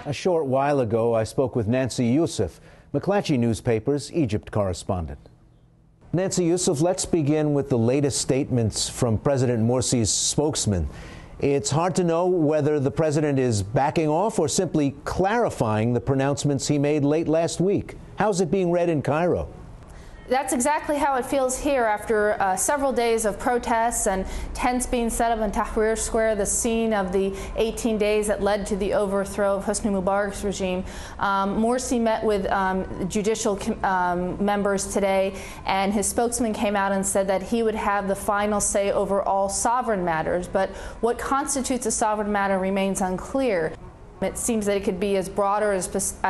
A short while ago, I spoke with Nancy Youssef, McClatchy Newspaper's Egypt correspondent. Nancy Youssef, let's begin with the latest statements from President Morsi's spokesman. It's hard to know whether the president is backing off or simply clarifying the pronouncements he made late last week. How's it being read in Cairo? That's exactly how it feels here after several days of protests and tents being set up in Tahrir Square, the scene of the 18 days that led to the overthrow of Hosni Mubarak's regime. Morsi met with judicial members today, and his spokesman came out and said that he would have the final say over all sovereign matters. But what constitutes a sovereign matter remains unclear. It seems that it could be as broad or as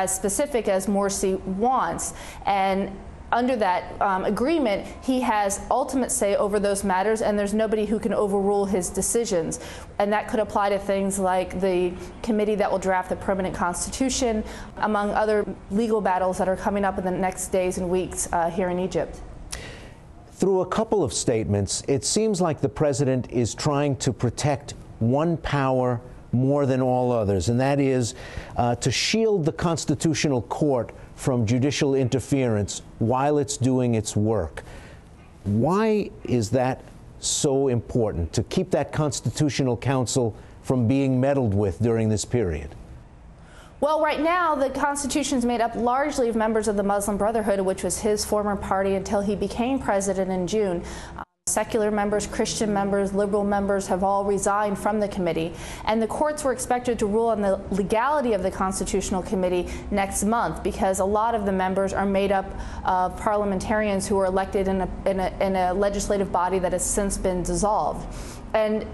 specific as Morsi wants. And under that agreement, he has ultimate say over those matters, and there's nobody who can overrule his decisions. And that could apply to things like the committee that will draft the permanent constitution, among other legal battles that are coming up in the next days and weeks here in Egypt. Through a couple of statements, it seems like the president is trying to protect one power more than all others, and that is to shield the Constitutional Court from judicial interference while it's doing its work. Why is that so important, to keep that Constitutional Council from being meddled with during this period? Well, right now, the Constitution is made up largely of members of the Muslim Brotherhood, which was his former party until he became president in June. Secular members, Christian members, liberal members have all resigned from the committee, and the courts were expected to rule on the legality of the Constitutional Committee next month, because a lot of the members are made up of parliamentarians who were elected in a legislative body that has since been dissolved. And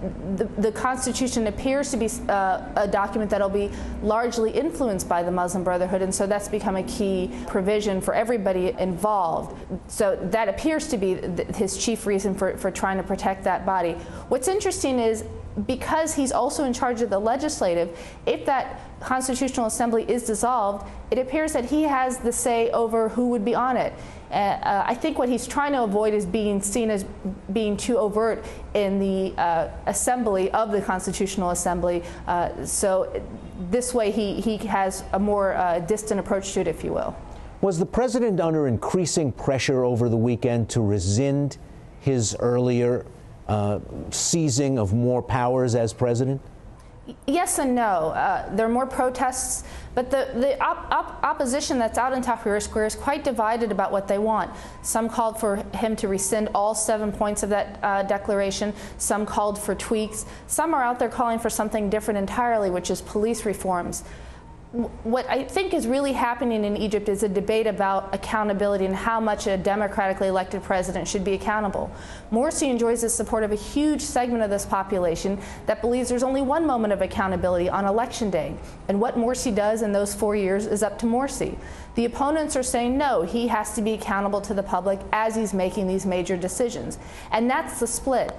the Constitution appears to be a document that will be largely influenced by the Muslim Brotherhood, and so that's become a key provision for everybody involved. So that appears to be his chief reason for trying to protect that body. What's interesting is, because he's also in charge of the legislative, if that Constitutional Assembly is dissolved, it appears that he has the say over who would be on it. I think what he's trying to avoid is being seen as being too overt in the assembly of the Constitutional Assembly. So this way he has a more distant approach to it, if you will. Was the president under increasing pressure over the weekend to rescind his earlier seizing of more powers as president? Yes and no. There are more protests, but the opposition that's out in Tahrir Square is quite divided about what they want. Some called for him to rescind all 7 points of that declaration. Some called for tweaks. Some are out there calling for something different entirely, which is police reforms. What I think is really happening in Egypt is a debate about accountability and how much a democratically elected president should be accountable. Morsi enjoys the support of a huge segment of this population that believes there's only one moment of accountability on election day. And what Morsi does in those 4 years is up to Morsi. The opponents are saying no, he has to be accountable to the public as he's making these major decisions. And that's the split.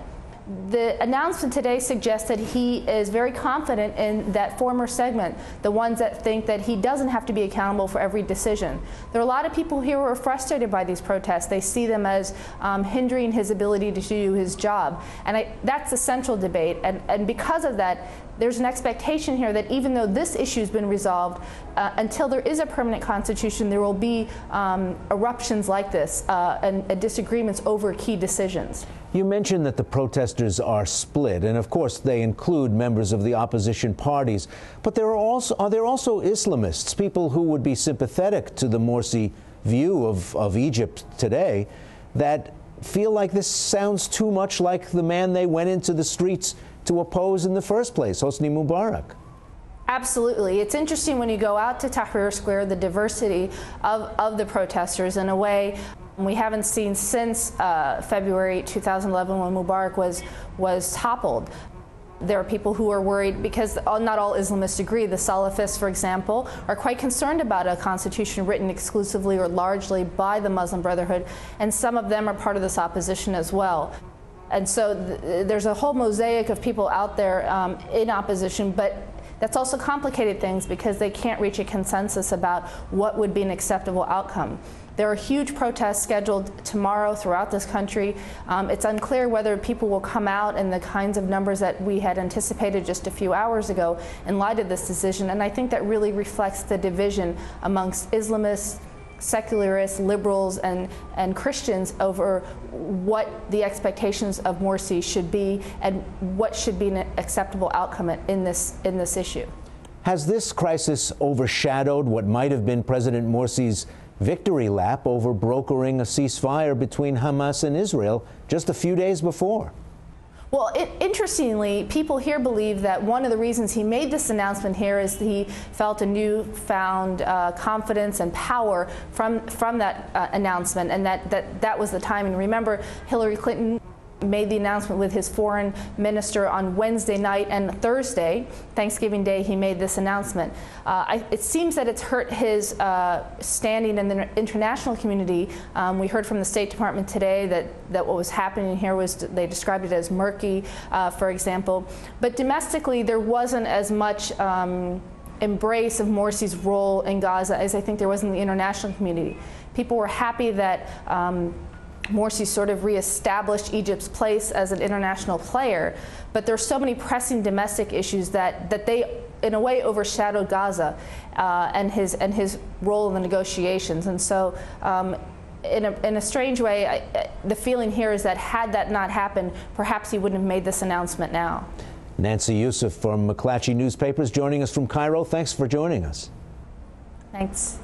The announcement today suggests that he is very confident in that former segment, the ones that think that he doesn't have to be accountable for every decision. There are a lot of people here who are frustrated by these protests. They see them as hindering his ability to do his job. And that's the central debate. And because of that, there's an expectation here that even though this issue has been resolved, until there is a permanent constitution, there will be eruptions like this and disagreements over key decisions. You mentioned that the protesters are split, and of course they include members of the opposition parties. But are there also Islamists, people who would be sympathetic to the Morsi view of Egypt today, that feel like this sounds too much like the man they went into the streets to oppose in the first place, Hosni Mubarak? Absolutely. It's interesting when you go out to Tahrir Square, the diversity of the protesters in a way we haven't seen since February 2011, when Mubarak was toppled. There are people who are worried because not all Islamists agree. The Salafists, for example, are quite concerned about a constitution written exclusively or largely by the Muslim Brotherhood, and some of them are part of this opposition as well. And so there's a whole mosaic of people out there in opposition, but That's also complicated things because they can't reach a consensus about what would be an acceptable outcome. There are huge protests scheduled tomorrow throughout this country. It's unclear whether people will come out in the kinds of numbers that we had anticipated just a few hours ago in light of this decision, and I think that really reflects the division amongst Islamists, secularists, liberals, and Christians over what the expectations of Morsi should be and what should be an acceptable outcome in this issue. Has this crisis overshadowed what might have been President Morsi's victory lap over brokering a ceasefire between Hamas and Israel just a few days before? Well, interestingly, people here believe that one of the reasons he made this announcement here is he felt a newfound confidence and power from that announcement, and that was the time. And remember, Hillary Clinton made the announcement with his foreign minister on Wednesday night, and Thursday, Thanksgiving Day, he made this announcement. It seems that it's hurt his standing in the international community. We heard from the State Department today that what was happening here was, they described it as murky, for example. But domestically, there wasn't as much embrace of Morsi's role in Gaza as I think there was in the international community. People were happy that Morsi sort of reestablished Egypt's place as an international player, but there's so many pressing domestic issues that they, in a way, overshadowed Gaza and his role in the negotiations. And so, in a strange way, the feeling here is that had that not happened, perhaps he wouldn't have made this announcement now. Nancy Youssef from McClatchy Newspapers joining us from Cairo. Thanks for joining us. Thanks.